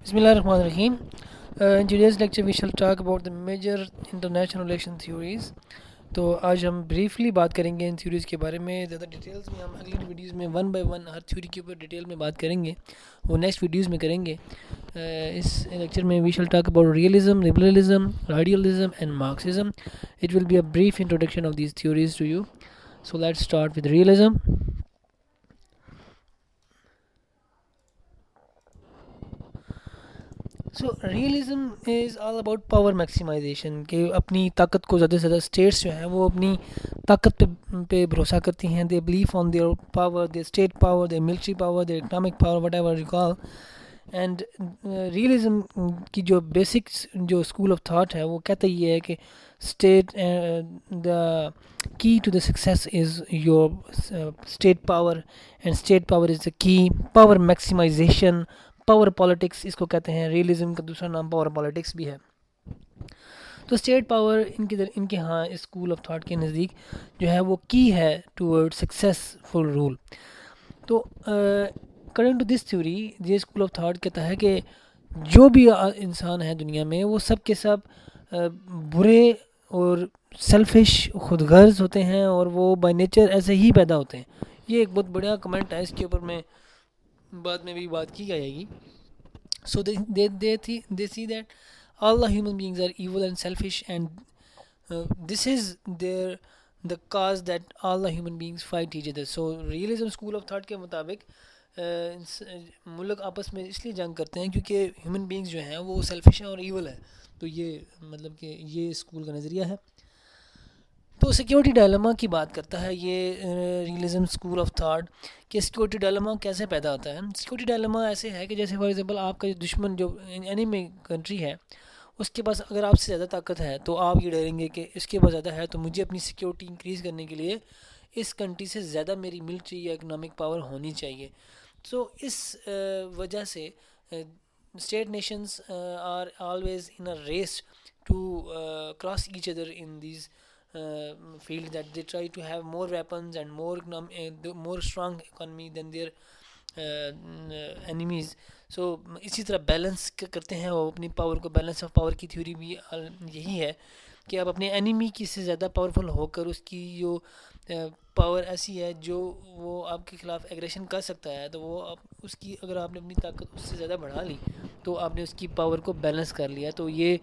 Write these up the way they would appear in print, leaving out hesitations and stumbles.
Bismillahirrahmanirrahim. In today's lecture we shall talk about the major international relation theories. تو آج ہم briefly بات کریں گے ان تھیوریز کے بارے میں. زیادہ ڈیٹیلز میں ہم اگلی ویڈیوز میں one by one Hare theory کے اوپر ڈیٹیل میں بات کریں گے, وہ نیکسٹ ویڈیوز میں کریں گے. اس لیکچر میں we shall talk about realism, liberalism, idealism and Marxism. It will be a brief introduction of these theories to you. So let's start with realism. So realism is all about power maximization, کہ اپنی طاقت کو زیادہ سے زیادہ status جو ہیں وہ اپنی طاقت پہ بھروسہ کرتی ہیں. They believe on their power, their state power, their military power, their economic power, whatever you call. And realism کی جو بیسکس جو اسکول آف تھاٹ ہے وہ کہتا یہ ہے کہ state the key to the success is your state power, and state power is the key. Power maximization, power politics اس کو کہتے ہیں. ریئلزم کا دوسرا نام پاور پالیٹکس بھی ہے. تو اسٹیٹ پاور ان کے ہاں اسکول آف تھاٹ کے نزدیک جو ہے وہ کی ہے ٹورڈ سکسیسفل رول. تو اکارڈنگ ٹو دس تھیوری یہ اسکول آف تھاٹ کہتا ہے کہ جو بھی انسان ہے دنیا میں وہ سب کے سب برے اور سیلفش, خود غرض ہوتے ہیں, اور وہ بائی نیچر ایسے ہی پیدا ہوتے ہیں. یہ ایک بہت بڑا کمنٹ ہے, اس کے اوپر میں بعد میں بھی بات کی جائے گی. So they see that all the human beings are evil and selfish, and this is the cause that all the human beings fight each other. So realism school of thought کے مطابق ملک آپس میں اس لیے جنگ کرتے ہیں کیونکہ ہیومن بینگز جو ہیں وہ سیلفش ہیں اور ایول ہیں. تو یہ مطلب کہ یہ اسکول کا نظریہ ہے. تو سیکیورٹی ڈائلما کی بات کرتا ہے یہ ریئلزم اسکول آف تھاٹ, کہ سیکیورٹی ڈائلما کیسے پیدا ہوتا ہے. سیکیورٹی ڈائلما ایسے ہے کہ جیسے فار ایگزامپل آپ کا دشمن جو اینیمی کنٹری ہے اس کے پاس اگر آپ سے زیادہ طاقت ہے تو آپ یہ ڈریں گے کہ اس کے پاس زیادہ ہے تو مجھے اپنی سیکیورٹی انکریز کرنے کے لیے اس کنٹری سے زیادہ میری ملٹری یا اکنامک پاور ہونی چاہیے. سو اس وجہ سے state nations are always in a race to cross each other in these field, that they try to have more weapons and more strong economy than their enemies. So اسی طرح balance کرتے ہیں وہ اپنی پاور کو. Balance of power کی theory بھی یہی ہے کہ آپ اپنے انیمی کی سے زیادہ پاورفل ہو کر اس کی جو پاور ایسی ہے جو وہ آپ کے خلاف ایگریشن کر سکتا ہے, تو وہ اس کی اگر آپ نے اپنی طاقت اس سے زیادہ بڑھا لی تو آپ نے اس کی پاور کو بیلنس کر لیا. تو یہ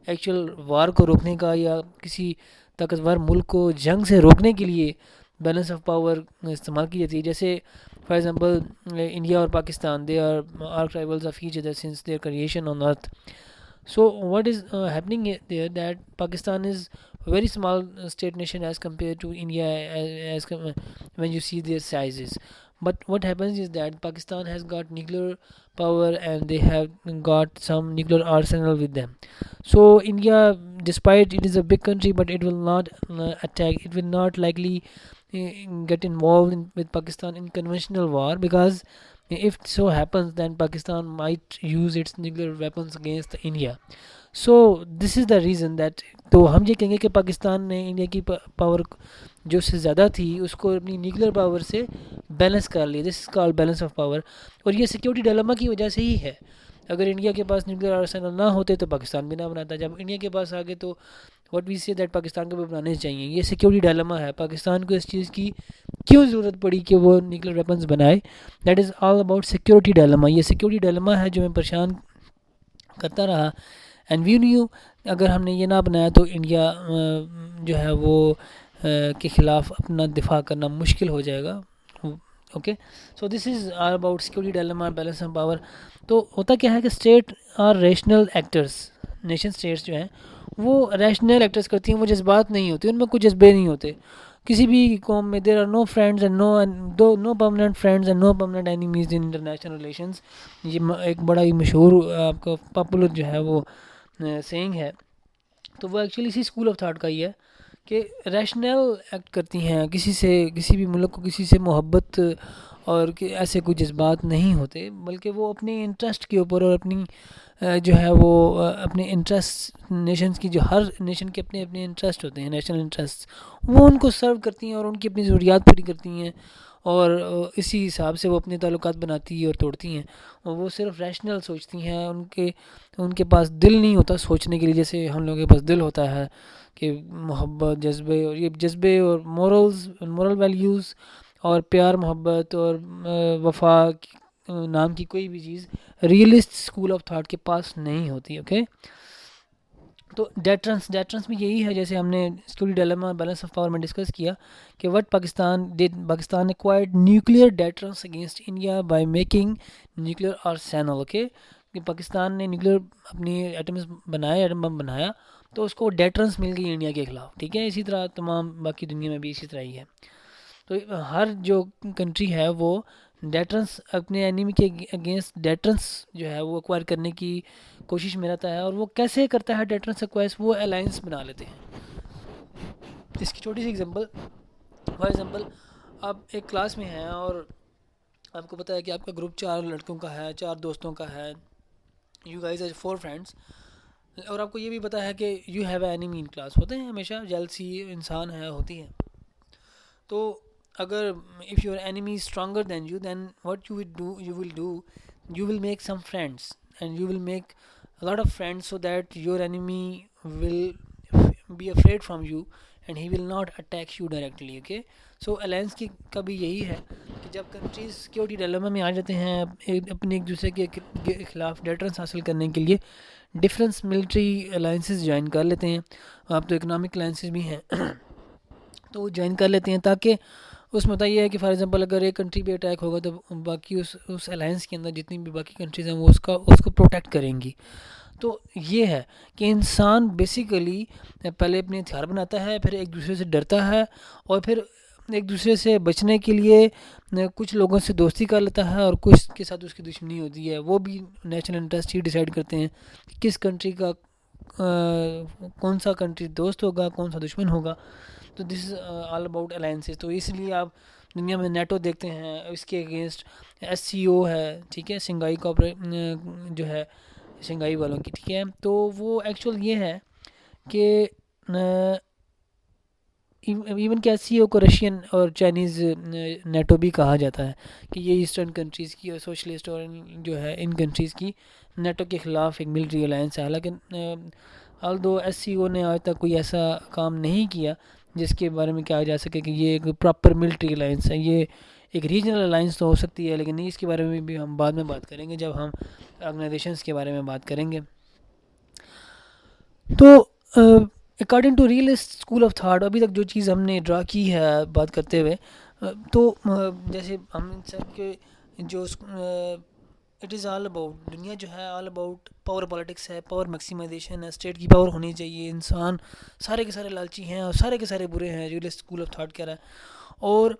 ایکچوئل وار کو روکنے کا یا کسی طاقتور ملک کو جنگ سے روکنے کے لیے بیلنس آف پاور استعمال کی جاتی ہے. جیسے فار ایگزامپل انڈیا اور Pakistan, they are arch rivals of each other since their creation on earth. So what is happening there that Pakistan is very small state nation as compare to India as when you see their sizes. But what happens is that Pakistan has got nuclear power and they have got some nuclear arsenal with them. So India, despite it is a big country, but it will not attack, it will not likely get involved with Pakistan in conventional war, because if so happens then Pakistan might use its nuclear weapons against India. So this is the reason that, تو ہم یہ کہیں گے کہ پاکستان نے India کی power جو اس سے زیادہ تھی اس کو اپنی نیوکلیر پاور سے بیلنس کر لیا. دس از کال بیلنس آف پاور. اور یہ سیکیورٹی ڈائلما کی وجہ سے ہی ہے. اگر انڈیا کے پاس نیوکلیر آرسنل نہ ہوتے تو پاکستان بھی نہ بناتا. جب انڈیا کے پاس آ گئے تو واٹ وی سے دیٹ پاکستان کو بھی بنانے چاہیے. یہ سیکیورٹی ڈائلما ہے. پاکستان کو اس چیز کی کیوں ضرورت پڑی کہ وہ نیوکلیر ویپنز بنائے. That is all about security dilemma. یہ سیکیورٹی ڈائلما ہے جو میں پریشان کرتا رہا. اینڈ وی نیو اگر ہم نے یہ نہ بنایا تو انڈیا جو ہے وہ کے خلاف اپنا دفاع کرنا مشکل ہو جائے گا. Okay, so this is all about security dilemma, balance of power. تو ہوتا کیا ہے کہ state are rational actors. Nation states جو ہیں وہ ریشنل ایکٹرس کرتی ہیں, وہ جذبات نہیں ہوتے, ان میں کوئی جذبے نہیں ہوتے. کسی بھی قوم میں there are no friends and no permanent friends and no permanent enemies in international relations. یہ ایک بڑا ہی مشہور آپ کا پاپولر جو ہے وہ سینگ ہے. تو وہ ایکچولی اسی اسکول آف تھاٹ کا ہی ہے کہ ریشنل ایکٹ کرتی ہیں. کسی بھی ملک کو کسی سے محبت اور ایسے کوئی جذبات نہیں ہوتے, بلکہ وہ اپنے انٹرسٹ کے اوپر اور اپنی جو ہے وہ اپنے انٹرسٹ نیشنز کی, جو ہر نیشن کے اپنے اپنے انٹرسٹ ہوتے ہیں, نیشنل انٹرسٹ, وہ ان کو سرو کرتی ہیں اور ان کی اپنی ضروریات پوری کرتی ہیں اور اسی حساب سے وہ اپنے تعلقات بناتی اور توڑتی ہیں، اور وہ صرف ریشنل سوچتی ہیں، ان کے پاس دل نہیں ہوتا سوچنے کے لیے، جیسے ہم لوگوں کے پاس دل ہوتا ہے کہ محبت، جذبے، اور یہ جذبے اور مورل ویلیوز اور پیار محبت اور وفا نام کی کوئی بھی چیز ریئلسٹ اسکول آف تھاٹ کے پاس نہیں ہوتی. اوکے، تو ڈیٹرنس بھی یہی ہے، جیسے ہم نے security dilemma balance of power میں ڈسکس کیا کہ what Pakistan acquired nuclear deterrence against India by making nuclear arsenal. Okay, کہ پاکستان نے نیوکلیئر اپنی ایٹم بم بنایا تو اس کو ڈیٹرنس مل گئی انڈیا کے خلاف. ٹھیک ہے، اسی طرح تمام باقی دنیا میں بھی اسی طرح ہی ہے. تو ہر جو کنٹری ہے وہ ڈیٹرنس اپنے اینیمی کے اگینسٹ ڈیٹرنس جو ہے وہ ایکوائر کرنے کی کوشش میں رہتا ہے. اور وہ کیسے کرتا ہے ڈیٹرنس ایکوائر؟ وہ الائنس بنا لیتے ہیں. اس کی چھوٹی سی ایگزامپل، فار ایگزامپل آپ ایک کلاس میں ہیں اور آپ کو پتہ ہے کہ آپ کا گروپ 4 لڑکوں کا ہے، 4 دوستوں کا ہے، یو گائز آر 4 فرینڈس، اور آپ کو یہ بھی پتہ ہے کہ you have a enemy in class. ہوتے ہیں ہمیشہ، جیلسی انسان ہے، ہوتی ہے. تو اگر if your enemy is stronger than you, then what you will make some friends, and you will make a lot of friends so that your enemy will be afraid from you and he will not attack you directly. Okay, so alliance کی کا بھی یہی ہے کہ جب countries security dilemma میں آ جاتے ہیں اپنے ایک دوسرے کے خلاف ڈیٹرنس حاصل کرنے کے لیے ڈفرینس ملٹری الائنسز جوائن کر لیتے ہیں. اب تو اکنامک الائنسز بھی ہیں تو وہ جوائن کر لیتے ہیں، تاکہ اس میں یہ ہے کہ فار ایگزامپل اگر ایک کنٹری پہ اٹیک ہوگا تو باقی اس الائنس کے اندر جتنی بھی باقی کنٹریز ہیں وہ اس کو پروٹیکٹ کریں گی. تو یہ ہے کہ انسان بیسیکلی پہلے اپنے ہتھیار بناتا ہے، پھر ایک دوسرے سے ڈرتا ہے، اور پھر ایک دوسرے سے بچنے کے لیے کچھ لوگوں سے دوستی کر لیتا ہے اور کچھ کے ساتھ اس کی دشمنی ہوتی ہے. وہ بھی نیشنل انٹرسٹ ہی ڈیسائیڈ کرتے ہیں کہ کس کنٹری کا کون سا کنٹری دوست ہوگا، کون سا دشمن ہوگا. تو دس از آل اباؤٹ الائنسز. تو اس لیے آپ دنیا میں نیٹو دیکھتے ہیں، اس کے اگینسٹ SCO ہے، ٹھیک ہے، شنگھائی جو ہے شنگھائی والوں کی. ٹھیک ہے، تو وہ ایکچوئل یہ ہے کہ ایون کہ SCO کو رشین اور چائنیز نیٹو بھی کہا جاتا ہے کہ یہ ایسٹرن کنٹریز کی اور سوشلسٹ اور جو ہے ان کنٹریز کی نیٹو کے خلاف ایک ملٹری الائنس ہے. حالانکہ although SCO نے آج تک کوئی ایسا کام نہیں کیا جس کے بارے میں کہا جا سکے کہ یہ ایک پراپر ملٹری الائنس ہے. یہ ایک ریجنل الائنس تو ہو سکتی ہے، لیکن نہیں، اس کے بارے میں بھی ہم بعد میں بات کریں گے جب ہم آرگنائزیشنس کے بارے میں بات کریں گے. تو according to realist school of thought ابھی تک جو چیز ہم نے ڈرا کی ہے بات کرتے ہوئے، تو جیسے ہم سب کے جو اٹ از آل اباؤٹ، دنیا جو ہے آل اباؤٹ پاور پالیٹکس ہے، پاور میکسیمائزیشن ہے، اسٹیٹ کی پاور ہونی چاہیے. انسان سارے کے سارے لالچی ہیں اور سارے کے سارے برے ہیں، ریئلسٹ اسکول آف تھاٹ کہہ رہا ہے. اور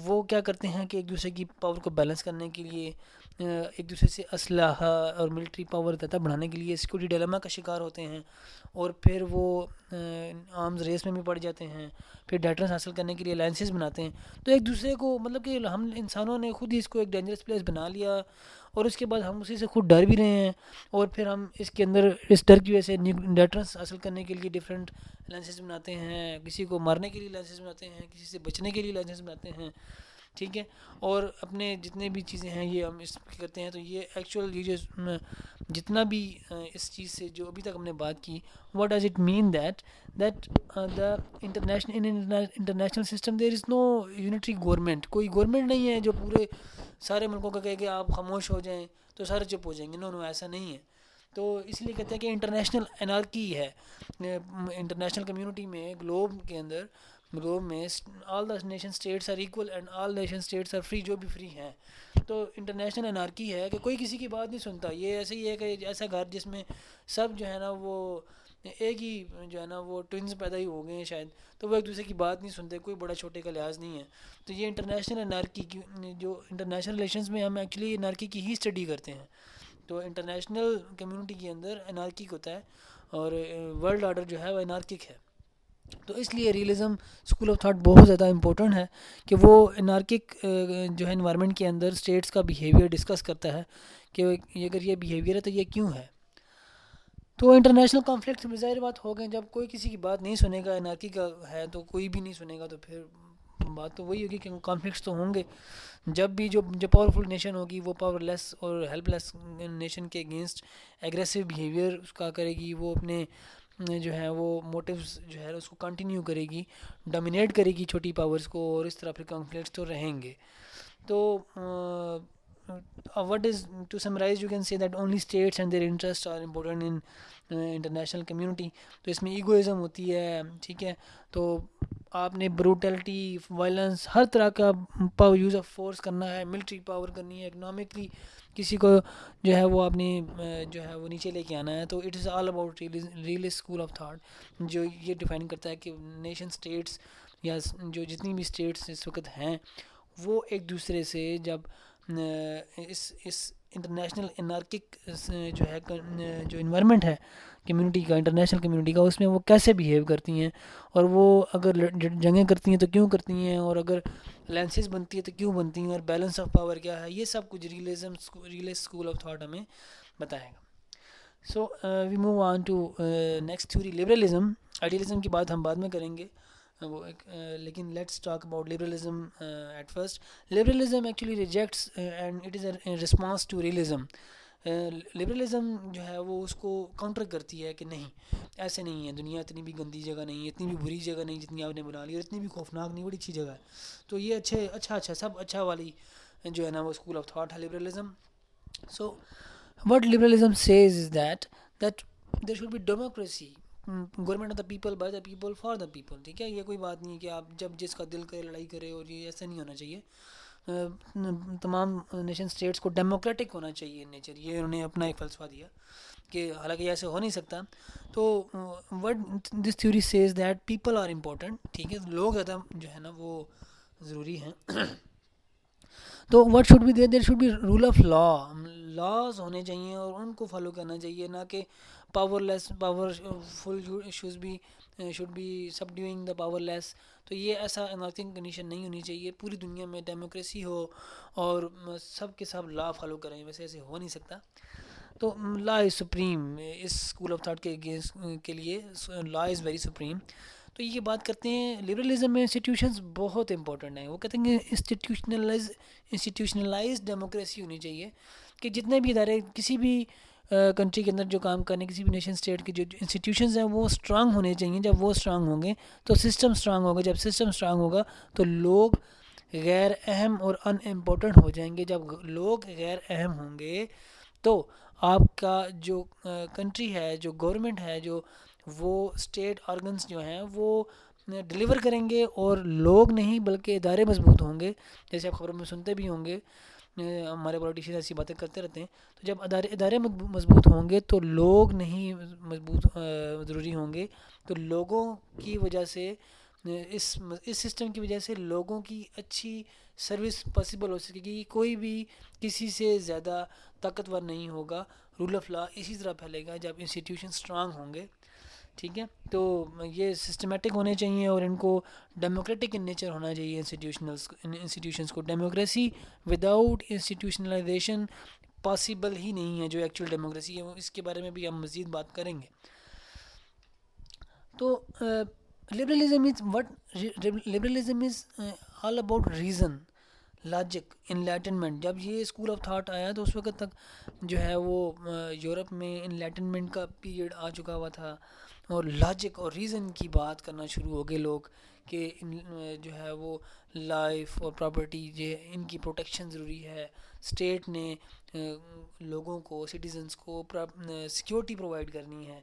وہ کیا کرتے ہیں کہ ایک دوسرے کی پاور کو بیلنس کرنے کے لیے ایک دوسرے سے اسلحہ اور ملٹری پاور دیتا بڑھانے کے لیے سیکورٹی ڈائلیما کا شکار ہوتے ہیں، اور پھر وہ آرمز ریس میں بھی پڑ جاتے ہیں، پھر ڈیٹرنس حاصل کرنے کے لیے الائنسز بناتے ہیں. تو ایک دوسرے کو مطلب کہ ہم انسانوں نے خود ہی اس کو ایک ڈینجرس پلیس بنا لیا، اور اس کے بعد ہم اسی سے خود ڈر بھی رہے ہیں، اور پھر ہم اس کے اندر اس ڈر کی وجہ سے ڈیٹرنس حاصل کرنے کے لیے ڈفرینٹ الائنسز بناتے ہیں، کسی کو مارنے کے لیے الائنسز بناتے ہیں، کسی سے بچنے کے لیے الائنسز بناتے ہیں. ٹھیک ہے، اور اپنے جتنے بھی چیزیں ہیں یہ ہم اس کرتے ہیں. تو یہ ایکچوئل یہ جو جتنا بھی اس چیز سے جو ابھی تک ہم نے بات کی، what does it mean that the international system there is no unitary government. کوئی گورنمنٹ نہیں ہے جو پورے سارے ملکوں کا کہے کہ آپ خاموش ہو جائیں تو سارے چپ ہو جائیں گے. نو ایسا نہیں ہے. تو اس لیے کہتے ہیں کہ انٹرنیشنل انارکی ہے انٹرنیشنل کمیونٹی میں، گلوب کے اندر، گلوب میں all the nation states are equal and all nation states are free, جو بھی فری ہیں. تو انٹرنیشنل انارکی ہے کہ کوئی کسی کی بات نہیں سنتا. یہ ایسے ہی ہے کہ ایسا گھر جس میں سب جو ہے نا وہ ایک ہی جو ہے نا وہ ٹوئنز پیدا ہی ہو گئے ہیں شاید، تو وہ ایک دوسرے کی بات نہیں سنتے، کوئی بڑا چھوٹے کا لحاظ نہیں ہے. تو یہ انٹرنیشنل انارکی کی جو انٹرنیشنل ریلیشنز میں ہم ایکچولی انارکی کی ہی اسٹڈی کرتے ہیں. تو انٹرنیشنل کمیونٹی کے اندر انارکک ہوتا ہے، اور ورلڈ آرڈر جو ہے وہ انارکک ہے. تو اس لیے ریئلزم اسکول آف تھاٹ بہت زیادہ امپورٹنٹ ہے کہ وہ انارکک جو ہے انوائرمنٹ کے اندر اسٹیٹس کا بیہیویئر ڈسکس کرتا ہے کہ اگر یہ بیہیویئر ہے تو یہ کیوں ہے. تو انٹرنیشنل کانفلکٹ ظاہر بات ہو گئے، جب کوئی کسی کی بات نہیں سنے گا، انارکی کا ہے تو کوئی بھی نہیں سنے گا، تو پھر بات تو وہی ہوگی کہ کانفلکٹس تو ہوں گے. جب بھی جو پاورفل نیشن ہوگی وہ پاور لیس اور ہیلپ لیس نیشن کے اگینسٹ ایگریسو بیہیویئر اس کا کرے گی, وہ اپنے جو ہے وہ موٹیوز جو ہے اس کو کنٹینیو کرے گی, ڈومینیٹ کرے گی چھوٹی پاورز کو, اور اس طرح پھر کانفلکٹس تو رہیں گے. تو what is to summarize you can say that only states and their interests are important in international community. تو اس میں ایگوئزم ہوتی ہے, ٹھیک ہے, تو آپ نے بروٹلٹی, وائلنس, ہر طرح کا یوز آف فورس کرنا ہے, ملٹری پاور کرنی ہے, اکنامکلی کسی کو جو ہے وہ آپ نے جو ہے وہ نیچے لے کے آنا ہے. تو it is all about realist school of thought جو یہ ڈیفائن کرتا ہے کہ نیشن اسٹیٹس یا جو جتنی بھی اسٹیٹس اس وقت ہیں وہ ایک دوسرے سے جب اس انٹرنیشنل انارکک جو ہے جو انوائرمنٹ ہے کمیونٹی کا, انٹرنیشنل کمیونٹی کا, اس میں وہ کیسے بیہیو کرتی ہیں, اور وہ اگر جنگیں کرتی ہیں تو کیوں کرتی ہیں, اور اگر الائنسز بنتی ہے تو کیوں بنتی ہیں, اور بیلنس آف پاور کیا ہے, یہ سب کچھ ریئلسٹ اسکول آف تھاٹ ہمیں بتائے گا. So we move on to next theory, liberalism. Idealism کی بات ہم بعد میں کریں گے وہ لیکن let's talk about liberalism at first. Liberalism actually rejects and it is a response to realism. Liberalism جو ہے وہ اس کو کاؤنٹر کرتی ہے کہ نہیں, ایسے نہیں ہے, دنیا اتنی بھی گندی جگہ نہیں ہے, اتنی بھی بری جگہ نہیں جتنی آپ نے بنا لی, اور اتنی بھی خوفناک نہیں, بڑی اچھی جگہ ہے. تو یہ اچھا سب اچھا والی جو ہے نا وہ اسکول آف تھاٹ ہے liberalism. So what liberalism says is that there should be democracy, government of the people, by the people, for the people. ٹھیک ہے, یہ کوئی بات نہیں ہے کہ آپ جب جس کا دل کرے لڑائی کرے, اور یہ ایسا نہیں ہونا چاہیے. تمام نیشن اسٹیٹس کو ڈیموکریٹک ہونا چاہیے نیچر, یہ انہوں نے اپنا ایک فلسفہ دیا کہ حالانکہ ایسے ہو نہیں سکتا. تو what this theory says that people are important. ٹھیک ہے, لوگ زیادہ جو ہے نا وہ ضروری ہیں. تو what should be there should be rule of law, laws ہونے چاہیے اور ان کو فالو کرنا چاہیے, نہ کہ powerless powerful should be subduing the powerless. تو یہ ایسا انارکنگ کنڈیشن نہیں ہونی چاہیے. پوری دنیا میں ڈیموکریسی ہو اور سب کے سب لا فالو کریں, ویسے ایسے ہو نہیں سکتا. تو لا از سپریم اس اسکول آف تھاٹ کے لیے, لا از ویری سپریم. تو یہ بات کرتے ہیں لبرلزم میں انسٹیٹیوشنز بہت امپورٹنٹ ہیں. وہ کہتے ہیں کہ انسٹیٹیوشنلائز ڈیموکریسی ہونی چاہیے, کہ جتنے بھی ادارے کسی بھی کنٹری کے اندر جو کام کرنے, کسی بھی نیشن اسٹیٹ کے جو انسٹیٹیوشنز ہیں وہ اسٹرانگ ہونے چاہیے. جب وہ اسٹرانگ ہوں گے تو سسٹم اسٹرانگ ہوگا, جب سسٹم اسٹرانگ ہوگا تو لوگ غیر اہم اور ان امپورٹنٹ ہو جائیں گے. جب لوگ غیر اہم ہوں گے تو آپ کا جو کنٹری ہے, جو گورنمنٹ ہے, جو وہ اسٹیٹ آرگنز جو ہیں وہ ڈلیور کریں گے, اور لوگ نہیں بلکہ ادارے مضبوط ہوں گے. جیسے آپ خبروں میں سنتے بھی ہوں گے, ہمارے پولیٹیشین ایسی باتیں کرتے رہتے ہیں. تو جب ادارے مضبوط ہوں گے تو لوگ نہیں مضبوط ضروری ہوں گے. تو لوگوں کی وجہ سے, اس سسٹم کی وجہ سے لوگوں کی اچھی سروس پاسبل ہو سکے گی. کوئی بھی کسی سے زیادہ طاقتور نہیں ہوگا. رول آف لا اسی طرح پھیلے گا جب انسٹیٹیوشن اسٹرانگ ہوں گے. ٹھیک ہے, تو یہ سسٹمیٹک ہونے چاہیے اور ان کو ڈیموکریٹک ان نیچر ہونا چاہیے. انسٹیٹیوشنس کو ڈیموکریسی وداؤٹ انسٹیٹیوشنلائزیشن پاسبل ہی نہیں ہے. جو ایکچوئل ڈیموکریسی ہے اس کے بارے میں بھی ہم مزید بات کریں گے. تو liberalism is all about reason, logic, enlightenment. جب یہ اسکول آف تھاٹ آیا تو اس وقت تک جو ہے وہ یورپ میں انلائٹنمنٹ کا پیریڈ آ چکا ہوا تھا, اور لاجک اور ریزن کی بات کرنا شروع ہو گئے لوگ, کہ جو ہے وہ لائف اور پراپرٹی جو ان کی پروٹیکشن ضروری ہے. اسٹیٹ نے لوگوں کو, سٹیزنس کو سیکیورٹی پرووائڈ کرنی ہے,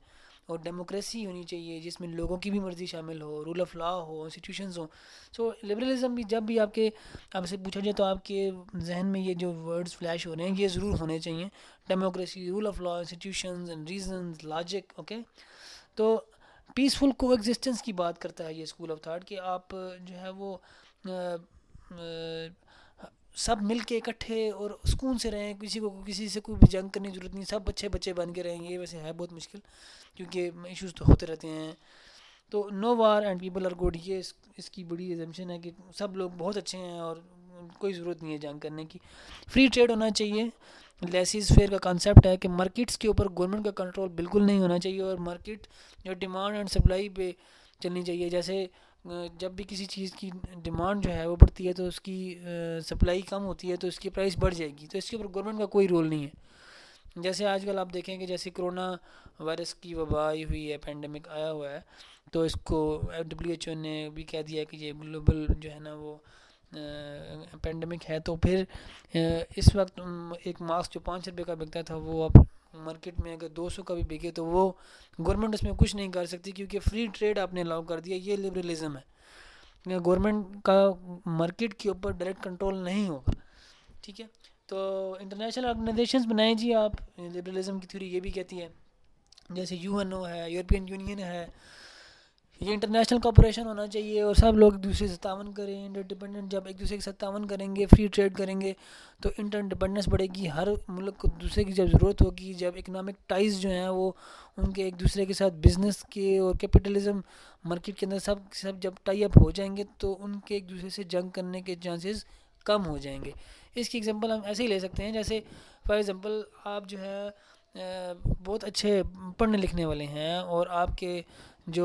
اور ڈیموکریسی ہونی چاہیے جس میں لوگوں کی بھی مرضی شامل ہو, رول آف لا ہو, انسٹیٹیوشنز ہوں. سو لبرلزم بھی جب بھی آپ سے پوچھا جائے تو آپ کے ذہن میں یہ جو ورڈز فلیش ہو رہے ہیں یہ ضرور ہونے چاہیے. Democracy, rule of law, institutions and reasons, logic. Okay, تو پیسفل کو ایگزسٹنس کی بات کرتا ہے یہ اسکول آف تھاٹ, کہ آپ جو ہے وہ سب مل کے اکٹھے اور سکون سے رہیں, کسی سے کوئی بھی جنگ کرنے کی ضرورت نہیں, سب اچھے بچے بن کے رہیں گے. ویسے ہے بہت مشکل کیونکہ ایشوز تو ہوتے رہتے ہیں. تو no war and people are good, یہ اس کی بڑی ایزمپشن ہے کہ سب لوگ بہت اچھے ہیں اور کوئی ضرورت نہیں ہے جنگ کرنے کی. فری ٹریڈ ہونا چاہیے. لیسیز فیئر کا کانسیپٹ ہے کہ مارکیٹس کے اوپر گورنمنٹ کا کنٹرول بالکل نہیں ہونا چاہیے, اور مارکیٹ جو ڈیمانڈ اینڈ سپلائی پہ چلنی چاہیے. جیسے جب بھی کسی چیز کی ڈیمانڈ جو ہے وہ بڑھتی ہے تو اس کی سپلائی کم ہوتی ہے تو اس کی پرائس بڑھ جائے گی. تو اس کے اوپر گورنمنٹ کا کوئی رول نہیں ہے. جیسے آج کل آپ دیکھیں کہ جیسے کرونا وائرس کی وبا آئی ہوئی ہے, پینڈیمک آیا ہوا ہے, تو اس کو WHO نے بھی کہہ دیا کہ یہ گلوبل جو ہے نا وہ پینڈیمک ہے. تو پھر اس وقت ایک ماسک جو 5 روپے کا بکتا تھا وہ اب مارکیٹ میں اگر 200 کا بھی بکے تو وہ گورنمنٹ اس میں کچھ نہیں کر سکتی, کیونکہ فری ٹریڈ آپ نے الاؤ کر دیا. یہ لبرلزم ہے. گورنمنٹ کا مارکیٹ کے اوپر ڈائریکٹ کنٹرول نہیں ہوگا. ٹھیک ہے, تو انٹرنیشنل آرگنائزیشنز بنائیں جی آپ. لبرلزم کی تھیوری یہ بھی کہتی ہے, جیسے UNO ہے, یورپین یونین ہے, یہ انٹرنیشنل کوپریشن ہونا چاہیے اور سب لوگ ایک دوسرے سے تعاون کریں. انٹر ڈپینڈنٹ جب ایک دوسرے کے ساتھ تعاون کریں گے, فری ٹریڈ کریں گے, تو انٹر ڈپینڈنس بڑھے گی. ہر ملک کو دوسرے کی جب ضرورت ہوگی, جب اکنامک ٹائز جو ہیں وہ ان کے ایک دوسرے کے ساتھ بزنس کے اور کیپٹلزم مارکیٹ کے اندر سب جب ٹائی اپ ہو جائیں گے تو ان کے ایک دوسرے سے جنگ کرنے کے چانسز کم ہو جائیں گے. اس کی ایگزامپل ہم ایسے ہی لے سکتے ہیں, جیسے فار ایگزامپل آپ جو ہے بہت اچھے پڑھنے لکھنے والے ہیں اور آپ کے جو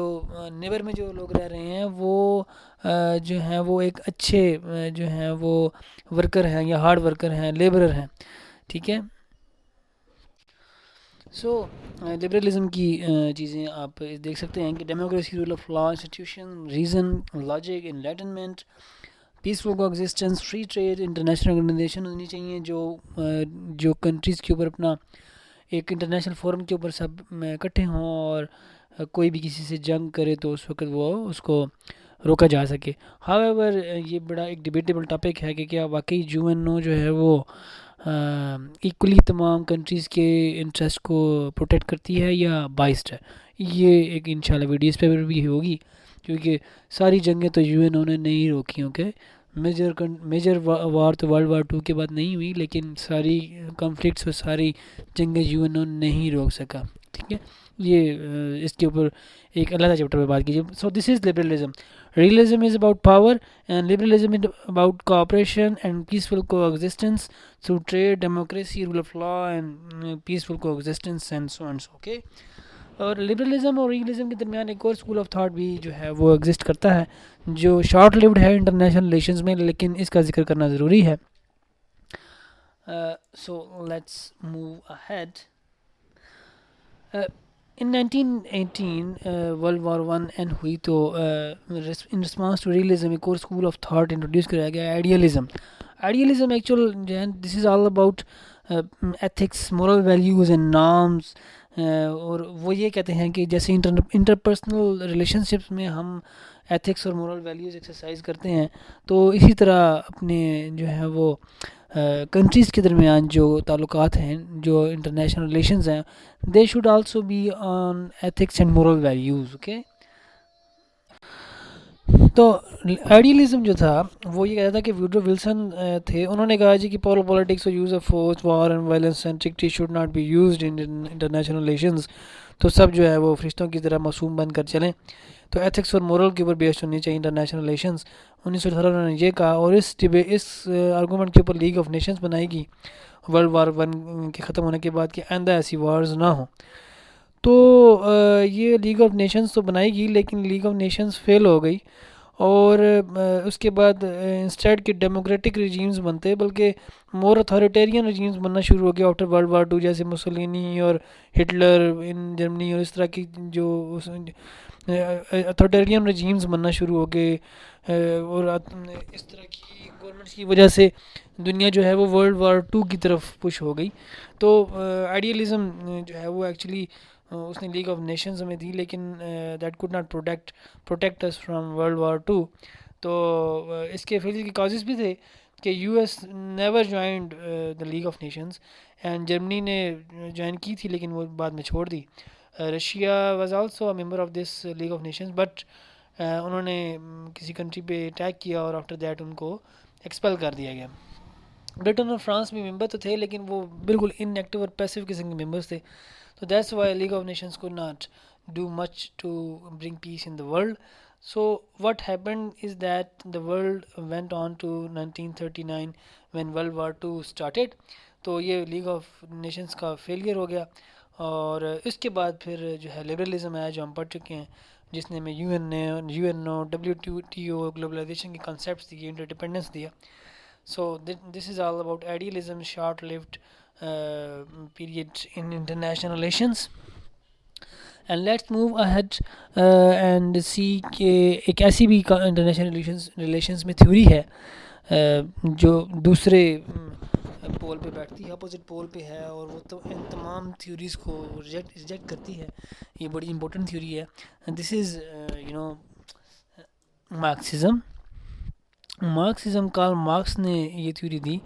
نیبر میں جو لوگ رہ رہے ہیں وہ جو ہیں وہ ایک اچھے جو ہیں وہ ورکر ہیں یا ہارڈ ورکر ہیں, لیبرر ہیں. ٹھیک ہے, سو لبرلزم کی چیزیں آپ دیکھ سکتے ہیں کہ democracy, rule of law, institution, reason, logic, enlightenment, peaceful coexistence, free trade, international organization ہونی چاہیے جو کنٹریز کے اوپر اپنا ایک انٹرنیشنل فورم کے اوپر سب اکٹھے ہوں اور کوئی بھی کسی سے جنگ کرے تو اس وقت وہ اس کو روکا جا سکے. ہاؤ ایور یہ بڑا ایک ڈیبیٹیبل ٹاپک ہے کہ کیا واقعی UNO جو ہے وہ ایکولی تمام کنٹریز کے انٹرسٹ کو پروٹیکٹ کرتی ہے یا بائسڈ ہے. یہ ایک انشاءاللہ ویڈیو اس پہ بھی ہوگی, کیونکہ ساری جنگیں تو UNO نے نہیں روکی. اوکے, میجر وار تو ورلڈ وار 2 کے بعد نہیں ہوئی, لیکن ساری کنفلکٹس اور ساری جنگیں UNO نہیں روک سکا. ٹھیک ہے, یہ اس کے اوپر ایک علیحدہ چیپٹر پہ بات کیجیے. So this is liberalism. Realism is about power and liberalism is about cooperation and peaceful coexistence through trade, democracy, rule of law and peaceful coexistence and so and so. Okay, اور liberalism اور realism کے درمیان ایک اور school of thought بھی جو ہے وہ ایگزسٹ کرتا ہے جو شارٹ لیوڈ ہے انٹرنیشنل ریلیشنز میں, لیکن اس کا ذکر کرنا ضروری ہے. So let's move ahead. In 1918 world war 1 end ہوئی تو ان رسپانس ٹو ریئلزم ایک اور اسکول آف تھاٹ انٹروڈیوس کرایا گیا, آئیڈیلزم. آئیڈیلزم ایکچوئل جو ہے this is all about ethics, moral values and norms. اور وہ یہ کہتے ہیں کہ جیسے انٹرپرسنل ریلیشن شپس میں ہم ایتھکس اور مورل ویلیوز ایکسرسائز کرتے ہیں, تو اسی طرح اپنے جو ہے وہ کنٹریز کے درمیان جو تعلقات ہیں, جو انٹرنیشنل ریلیشنز ہیں, they should also be on ethics and moral values. Okay, تو آئیڈیلزم جو تھا وہ یہ کہتا تھا کہ ووڈرو ولسن تھے, انہوں نے کہا جی کہ پالیٹکس اور use of force, war and violence and trickery should not be used in international relations. تو سب جو ہے وہ فرشتوں کی طرح معصوم بن کر چلیں, تو ایتھکس اور مورل کے اوپر بیسڈ ہونی چاہیے انٹرنیشنل ریلیشنز. 1918 انہوں نے یہ کہا, اور اس آرگومنٹ کے اوپر لیگ آف نیشنز بنائے گی ورلڈ وار 1 کے ختم ہونے کے بعد کہ آئندہ ایسی وارز نہ ہوں. تو یہ لیگ آف نیشنز تو بنائی گی, لیکن لیگ آف نیشنز فیل ہو گئی, اور اس کے بعد انسٹیڈ کے ڈیموکریٹک رجیمز بنتے, بلکہ مور اتھارٹیرین رجیمز بننا شروع ہو گیا آفٹر ورلڈ وار 2, جیسے مسولینی اور ہٹلر ان جرمنی, اور اس طرح کی جو اتھارٹیرین رجیمز بننا شروع ہو گئے. اور اس طرح کی گورنمنٹس کی وجہ سے دنیا جو ہے وہ ورلڈ وار 2 کی طرف پش ہو گئی. تو آئیڈیلزم جو ہے وہ ایکچولی اس نے لیگ آف نیشنز ہمیں دی, لیکن that could not protect us from world war 2. تو اس کے فیلئر کے کازز بھی تھے کہ US never joined the league of nations, and Germany نے جوائن کی تھی لیکن وہ بعد میں چھوڑ دی. Russia was also a member of this league of nations, but انہوں نے کسی کنٹری پہ اٹیک کیا اور آفٹر دیٹ ان کو ایکسپیل کر دیا گیا. برٹن اور فرانس بھی ممبر تو تھے, لیکن وہ بالکل ان ایکٹیو اور پیسو قسم کے ممبرس تھے. So that's why League of Nations could not do much to bring peace in the world. So what happened is that the world went on to 1939 when World War II started. تو یہ league of nations کا failure ہو گیا, اور اس کے بعد پھر جو ہے لبرلزم ہے جو ہم پڑھ چکے ہیں، جس نے ہمیں U N O WTO globalization کے کنسیپٹس دیے، انٹر دیا. So this is all about idealism, short-lived period in international relations. And let's move ahead and see کہ ایک ایسی بھی انٹرنیشنل ریلیشنز میں تھیوری ہے جو دوسرے پول پہ بیٹھتی ہے، اپوزٹ پول پہ ہے، اور وہ تو ان تمام تھیوریز کو ریجیکٹ کرتی ہے. یہ بڑی امپورٹنٹ تھیوری ہے. This is Marxism. Karl Marx نے یہ تھیوری دی.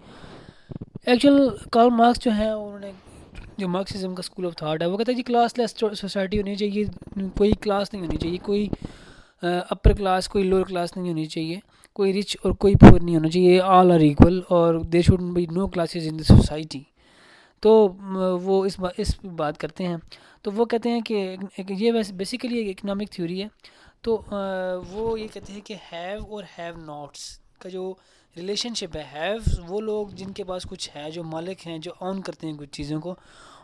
ایکچوئل کارل مارکس جو ہے انہوں نے جو مارکسزم کا اسکول آف تھاٹ ہے وہ کہتا ہے کہ کلاس لیس سوسائٹی ہونی چاہیے، کوئی کلاس نہیں ہونی چاہیے، کوئی اپر کلاس کوئی لوور کلاس نہیں ہونی چاہیے، کوئی رچ اور کوئی پور نہیں ہونا چاہیے، آل آر ایکول، اور there should be no classes in the society. تو وہ اس بات کرتے ہیں. تو وہ کہتے ہیں کہ یہ بیسیکلی ایک اکنامک تھیوری ہے. تو وہ یہ کہتے ہیں کہ ہیو اور ہیو ناٹس کا جو ریلیشن شپ ہے، ہیوز وہ لوگ جن کے پاس کچھ ہے، جو مالک ہیں، جو اون کرتے ہیں کچھ چیزوں کو،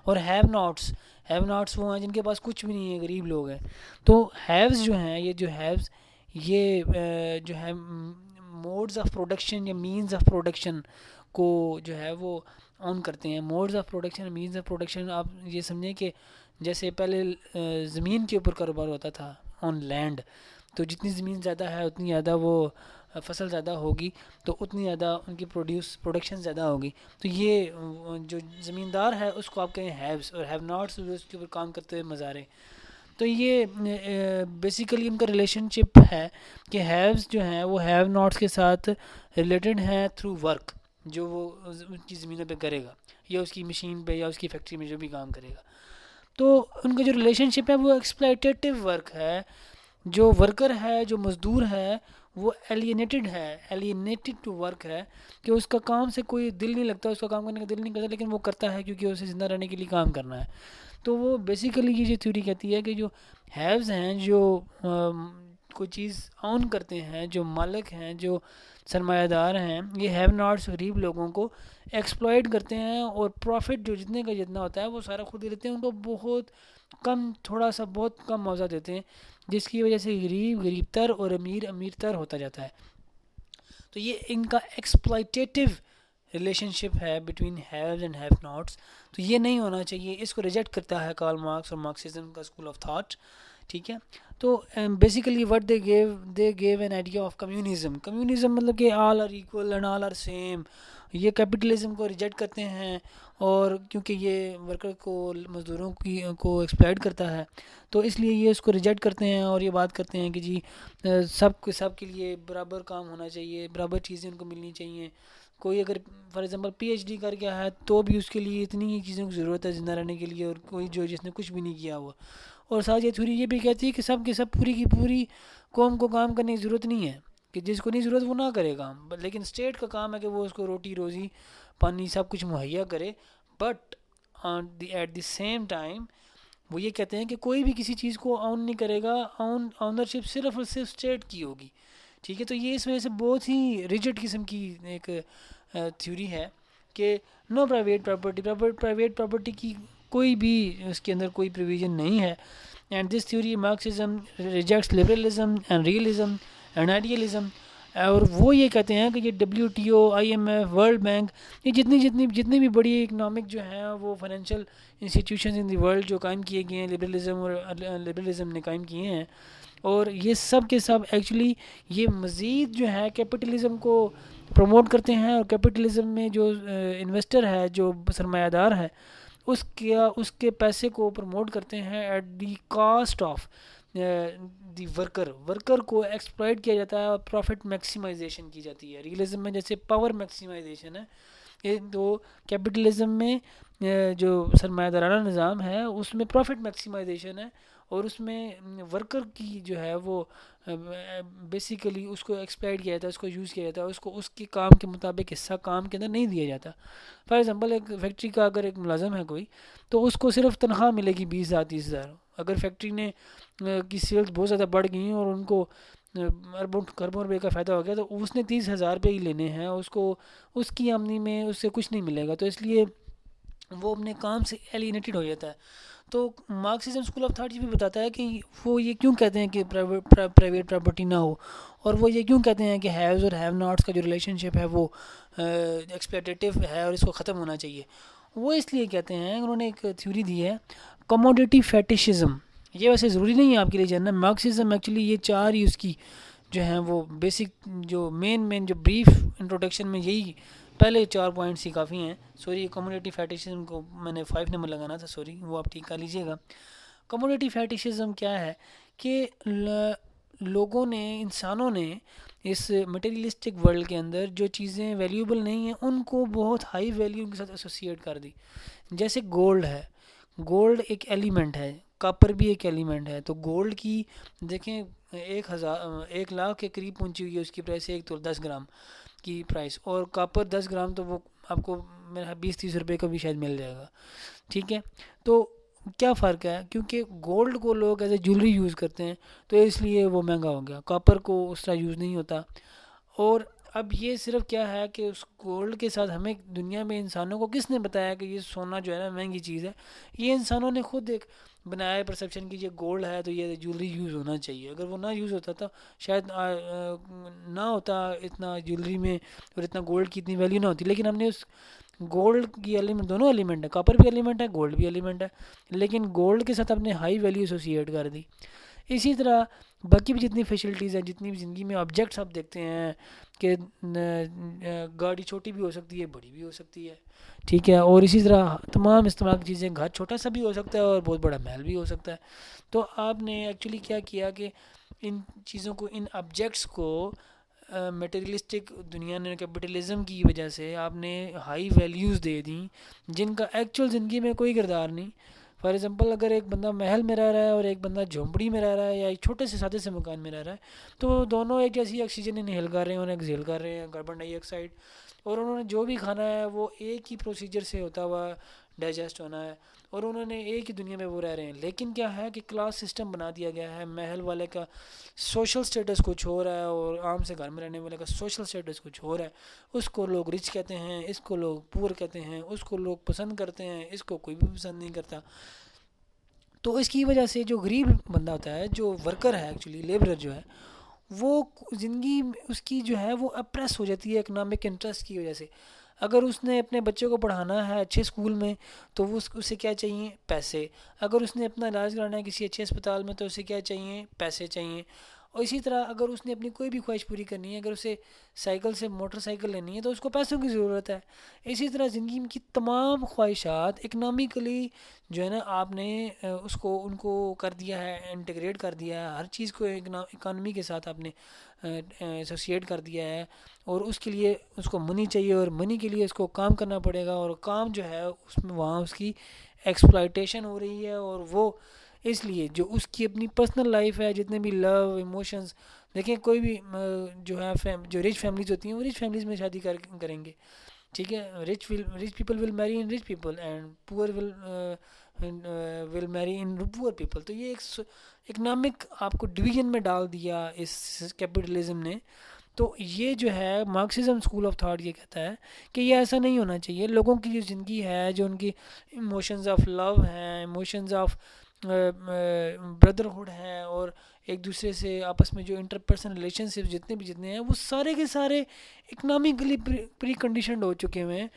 اور ہیو ناٹس وہ ہیں جن کے پاس کچھ بھی نہیں ہے، غریب لوگ ہیں. تو ہیوز جو ہیں، یہ جو ہیوز یہ جو ہے موڈز آف پروڈکشن یا مینز آف پروڈکشن کو جو ہے وہ اون کرتے ہیں. Modes of production, means of production, آپ یہ سمجھیں کہ جیسے پہلے زمین کے اوپر کاروبار ہوتا تھا، آن لینڈ. تو جتنی زمین زیادہ ہے اتنی زیادہ وہ فصل زیادہ ہوگی، تو اتنی زیادہ ان کی پروڈکشن زیادہ ہوگی. تو یہ جو زمیندار ہے اس کو آپ کہیں ہیوز، اور ہیو ناٹس جو اس کے اوپر کام کرتے ہوئے مزارے. تو یہ بیسیکلی ان کا ریلیشن شپ ہے کہ ہیوز جو ہیں وہ ہیو ناٹس کے ساتھ ریلیٹڈ ہیں تھرو ورک، جو وہ ان کی زمینوں پہ کرے گا، یا اس کی مشین پہ، یا اس کی فیکٹری میں جو بھی کام کرے گا. تو ان کا جو ریلیشن شپ ہے وہ ایکسپلائٹیٹیو ورک ہے. جو ورکر ہے، جو مزدور ہے، وہ ایلینیٹڈ ٹو ورک ہے، کہ اس کا کام سے کوئی دل نہیں لگتا، اس کا کام کرنے کا دل نہیں کرتا، لیکن وہ کرتا ہے کیونکہ اسے زندہ رہنے کے لیے کام کرنا ہے. تو وہ بیسیکلی یہ جو تھیوری کہتی ہے کہ جو ہیوز ہیں، جو کوئی چیز اون کرتے ہیں، جو مالک ہیں، جو سرمایہ دار ہیں، یہ ہیو ناٹس غریب لوگوں کو ایکسپلائٹ کرتے ہیں، اور پروفٹ جو جتنے کا جتنا ہوتا ہے وہ سارا خود ہی لیتے ہیں. ان کو بہت کم، تھوڑا سا بہت کم معاوضہ دیتے ہیں، جس کی وجہ سے غریب تر اور امیر تر ہوتا جاتا ہے. تو یہ ان کا ایکسپلائٹیٹیو ریلیشن شپ ہے between haves and have nots. تو یہ نہیں ہونا چاہیے، اس کو ریجیکٹ کرتا ہے کارل مارکس اور مارکسزم کا اسکول آف تھاٹ. ٹھیک ہے. تو basically what they gave an idea of communism مطلب کہ all are equal and all are same. یہ کیپٹلزم کو ریجیکٹ کرتے ہیں، اور کیونکہ یہ ورکر کو، مزدوروں کو ایکسپلائٹ کرتا ہے، تو اس لیے یہ اس کو ریجیکٹ کرتے ہیں، اور یہ بات کرتے ہیں کہ جی سب کے لیے برابر کام ہونا چاہیے، برابر چیزیں ان کو ملنی چاہیے. کوئی اگر فار ایگزامپل PhD کر گیا ہے تو بھی اس کے لیے اتنی ہی چیزوں کی ضرورت ہے زندہ رہنے کے لیے، اور کوئی جس نے کچھ بھی نہیں کیا ہوا. اور ساتھ یہ تھیوری یہ بھی کہتی ہے کہ سب کے سب پوری کی پوری قوم کو کام کرنے کی ضرورت نہیں ہے، کہ جس کو نہیں ضرورت وہ نہ کرے کام، لیکن اسٹیٹ کا کام ہے کہ وہ اس کو روٹی روزی پانی سب کچھ مہیا کرے. But at the same time وہ یہ کہتے ہیں کہ کوئی بھی کسی چیز کو آن نہیں کرے گا، آنرشپ صرف اور صرف اسٹیٹ کی ہوگی. ٹھیک ہے. تو یہ اس وجہ سے بہت ہی ریجڈ قسم کی ایک تھیوری ہے کہ نو پرائیویٹ پراپرٹی کی کوئی بھی اس کے اندر کوئی پروویژن نہیں ہے. And this theory Marxism rejects liberalism and realism and idealism. اور وہ یہ کہتے ہیں کہ یہ WTO، IMF، ورلڈ بینک، یہ جتنی بھی بڑی اکنامک جو ہیں وہ فائنینشیل انسٹیٹیوشنز ان دی ورلڈ جو قائم کیے گئے ہیں، لبرلزم نے قائم کیے ہیں، اور یہ سب کے سب ایکچولی یہ مزید جو ہے کیپٹلزم کو پروموٹ کرتے ہیں. اور کیپٹلزم میں جو انویسٹر ہے، جو سرمایہ دار ہے، اس کے پیسے کو پروموٹ کرتے ہیں at the cost of the worker کو ایکسپلائٹ کیا جاتا ہے، اور پروفٹ میکسیمائزیشن کی جاتی ہے. ریئلزم میں جیسے پاور میکسیمائزیشن ہے، یہ تو کیپٹلزم میں جو سرمایہ دارانہ نظام ہے اس میں پروفٹ میکسیمائزیشن ہے، اور اس میں ورکر کی جو ہے وہ بیسیکلی اس کو ایکسپلائٹ کیا جاتا ہے، اس کو یوز کیا جاتا ہے، اس کو اس کے کام کے مطابق حصہ کام کے اندر نہیں دیا جاتا. فار ایگزامپل ایک فیکٹری کا اگر ایک ملازم ہے کوئی، تو اس کو صرف تنخواہ ملے گی 20,000-30,000. اگر فیکٹری نے کی سیلز بہت زیادہ بڑھ گئی ہیں اور ان کو کروڑوں روپے کا فائدہ ہو گیا، تو اس نے 30,000 روپے ہی لینے ہیں، اس کو اس کی آمدنی میں اس سے کچھ نہیں ملے گا. تو اس لیے وہ اپنے کام سے ایلینیٹڈ ہو جاتا ہے. تو مارکسزم اسکول آف تھاٹ یہ بھی بتاتا ہے کہ وہ یہ کیوں کہتے ہیں کہ پرائیویٹ پراپرٹی نہ ہو، اور وہ یہ کیوں کہتے ہیں کہ ہیوز اور ہیو ناٹس کا جو ریلیشن شپ ہے وہ ایکسپیکٹیو ہے اور اس کو ختم ہونا چاہیے. وہ اس لیے کہتے ہیں، انہوں نے ایک تھیوری دی ہے کموڈیٹی فیٹیشزم. یہ ویسے ضروری نہیں ہے آپ کے لیے جاننا. مارکسزم ایکچولی یہ چار ہی اس کی جو ہیں وہ بیسک جو مین جو بریف انٹروڈکشن میں یہی پہلے 4 پوائنٹس ہی کافی ہیں. سوری کمیونٹی فیٹیشزم کو میں نے 5 نمبر لگانا تھا، سوری وہ آپ ٹھیک کر لیجیے گا. کمیونٹی فیٹیشزم کیا ہے کہ لوگوں نے، انسانوں نے اس مٹیریلسٹک ورلڈ کے اندر جو چیزیں ویلیوبل نہیں ہیں ان کو بہت ہائی ویلیو کے ساتھ ایسوسیٹ کر دی. جیسے گولڈ ہے، گولڈ ایک ایلیمنٹ ہے، کاپر بھی ایک ایلیمنٹ ہے. تو گولڈ کی دیکھیں 1,00,000 کے قریب پہنچی ہوئی ہے اس کی پرائس، ایک تو 10 گرام کی پرائس، اور کاپر 10 گرام تو وہ آپ کو میرا 20-30 روپے کا بھی شاید مل جائے گا. ٹھیک ہے، تو کیا فرق ہے؟ کیونکہ گولڈ کو لوگ ایز اے جولری یوز کرتے ہیں تو اس لیے وہ مہنگا ہو گیا، کاپر کو اس طرح یوز نہیں ہوتا. اور اب یہ صرف کیا ہے کہ اس گولڈ کے ساتھ ہمیں دنیا میں انسانوں کو کس نے بتایا کہ یہ سونا جو ہے نا مہنگی چیز ہے؟ یہ انسانوں نے خود ایک بنایا ہے پرسیپشن کی یہ گولڈ ہے تو یہ جولری یوز ہونا چاہیے. اگر وہ نہ یوز ہوتا تو شاید نہ ہوتا اتنا جولری میں، اور اتنا گولڈ کی اتنی ویلیو نہ ہوتی. لیکن ہم نے اس گولڈ کی ایلیمنٹ، دونوں ایلیمنٹ ہے، کاپر بھی ایلیمنٹ ہے، گولڈ بھی ایلیمنٹ ہے، لیکن گولڈ کے ساتھ ہم نے ہائی ویلیو ایسوسیٹ کر دی. اسی طرح باقی بھی جتنی فیسلٹیز ہیں، جتنی بھی زندگی میں آبجیکٹس آپ دیکھتے ہیں کہ گاڑی چھوٹی بھی ہو سکتی ہے، بڑی بھی ہو سکتی ہے. ٹھیک ہے، اور اسی طرح تمام استعمال کی چیزیں، گھر چھوٹا سا بھی ہو سکتا ہے اور بہت بڑا محل بھی ہو سکتا ہے. تو آپ نے ایکچولی کیا کیا کہ ان چیزوں کو، ان آبجیکٹس کو میٹیریلسٹک دنیا نے کیپٹلزم کی وجہ سے آپ نے ہائی ویلیوز دے دیں جن کا ایکچوئل زندگی میں کوئی کردار نہیں. فار ایگزامپل اگر ایک بندہ محل میں رہ رہا ہے اور ایک بندہ جھونپڑی میں رہ رہا ہے یا ایک چھوٹے سے سادے سے مکان میں رہ رہا ہے، تو دونوں ایک جیسی آکسیجن انہیل کر رہے ہیں اور ایکزیل کر رہے ہیں کاربن ڈائی آکسائڈ، اور انہوں نے جو بھی کھانا ہے وہ ایک ہی پروسیجر سے ہوتا ہوا ڈائجسٹ ہونا ہے، اور انہوں نے ایک ہی دنیا میں وہ رہ رہے ہیں. لیکن کیا ہے کہ کلاس سسٹم بنا دیا گیا ہے. محل والے کا سوشل سٹیٹس کچھ ہو رہا ہے اور عام سے گھر میں رہنے والے کا سوشل سٹیٹس کچھ ہو رہا ہے. اس کو لوگ رچ کہتے ہیں، اس کو لوگ پور کہتے ہیں، اس کو لوگ پسند کرتے ہیں، اس کو کوئی بھی پسند نہیں کرتا. تو اس کی وجہ سے جو غریب بندہ ہوتا ہے، جو ورکر ہے ایکچولی لیبرر جو ہے، وہ زندگی اس کی جو ہے وہ اپریس ہو جاتی ہے اکنامک انٹرسٹ کی وجہ سے. اگر اس نے اپنے بچوں کو پڑھانا ہے اچھے اسکول میں تو وہ اسے کیا چاہیے؟ پیسے. اگر اس نے اپنا علاج کرانا ہے کسی اچھے اسپتال میں تو اسے کیا چاہیے؟ پیسے چاہیے. اور اسی طرح اگر اس نے اپنی کوئی بھی خواہش پوری کرنی ہے، اگر اسے سائیکل سے موٹر سائیکل لینی ہے تو اس کو پیسوں کی ضرورت ہے. اسی طرح زندگی کی تمام خواہشات اکنامکلی جو ہے نا آپ نے اس کو ان کو کر دیا ہے، انٹیگریٹ کر دیا ہے، ہر چیز کو اکانومی کے ساتھ آپ نے ایسوسیٹ کر دیا ہے. اور اس کے لیے اس کو منی چاہیے، اور منی کے لیے اس کو کام کرنا پڑے گا، اور کام جو ہے اس میں وہاں اس کی ایکسپلائٹیشن ہو رہی ہے. اور وہ اس لیے جو اس کی اپنی پرسنل لائف ہے، جتنے بھی لو ایموشنز، دیکھیں کوئی بھی جو ہے جو رچ فیملیز ہوتی ہیں وہ رچ فیملیز میں شادی کریں گے. ٹھیک ہے، رچ پیپل ول میری ان رچ پیپل اینڈ پور ول میری ان پور پیپل. تو یہ ایک اکنامک آپ کو ڈویژن میں ڈال دیا اس کیپٹلزم نے. تو یہ جو ہے مارکسزم اسکول آف تھاٹ یہ کہتا ہے کہ یہ ایسا نہیں ہونا چاہیے. لوگوں کی جو زندگی ہے، جو ان کی ایموشنز آف لو ہیں، ایموشنز آف بردرہڈ ہیں، اور ایک دوسرے سے آپس میں جو انٹر پرسنل ریلیشن شپ جتنے ہیں وہ سارے کے سارے اکنامکلی پری کنڈیشنڈ ہو چکے ہوئے ہیں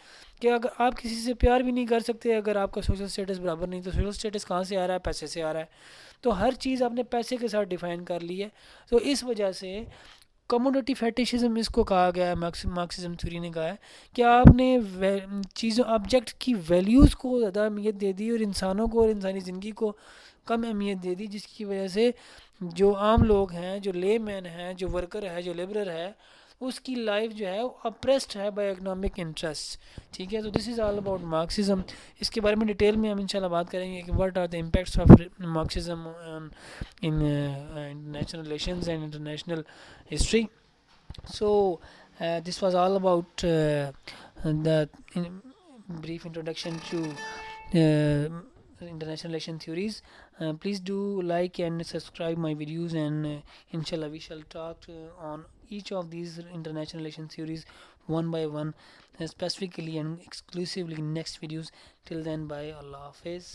کہ اگر آپ کسی سے پیار بھی نہیں کر سکتے، اگر آپ کا سوشل سٹیٹس برابر نہیں، تو سوشل سٹیٹس کہاں سے آ رہا ہے؟ پیسے سے آ رہا ہے. تو ہر چیز آپ نے پیسے کے ساتھ ڈیفائن کر لی ہے. تو اس وجہ سے کموڈیٹی فیٹیشزم اس کو کہا گیا ہے، مارکسزم تھیوری نے کہا ہے کہ آپ نے چیزوں آبجیکٹ کی ویلیوز کو زیادہ اہمیت دے دی اور انسانوں کو اور انسانی زندگی کو کم اہمیت دے دی، جس کی وجہ سے جو عام لوگ ہیں، جو لے مین ہیں، جو ورکر ہے، جو لیبرر ہے، اس کی لائف جو ہے وہ اپریسڈ ہے بائی اکنامک انٹرسٹ. ٹھیک ہے، تو دس از آل اباؤٹ مارکسزم. اس کے بارے میں ڈیٹیل میں ہم انشاءاللہ بات کریں گے کہ what are the impacts of Marxism in international relations and international history. So this was all about the brief introduction to international relation theories. Please do like and subscribe my videos, and inshallah we shall talk on each of these international relation theories one by one, specifically and exclusively in next videos. Till then, bye. Allah Hafiz.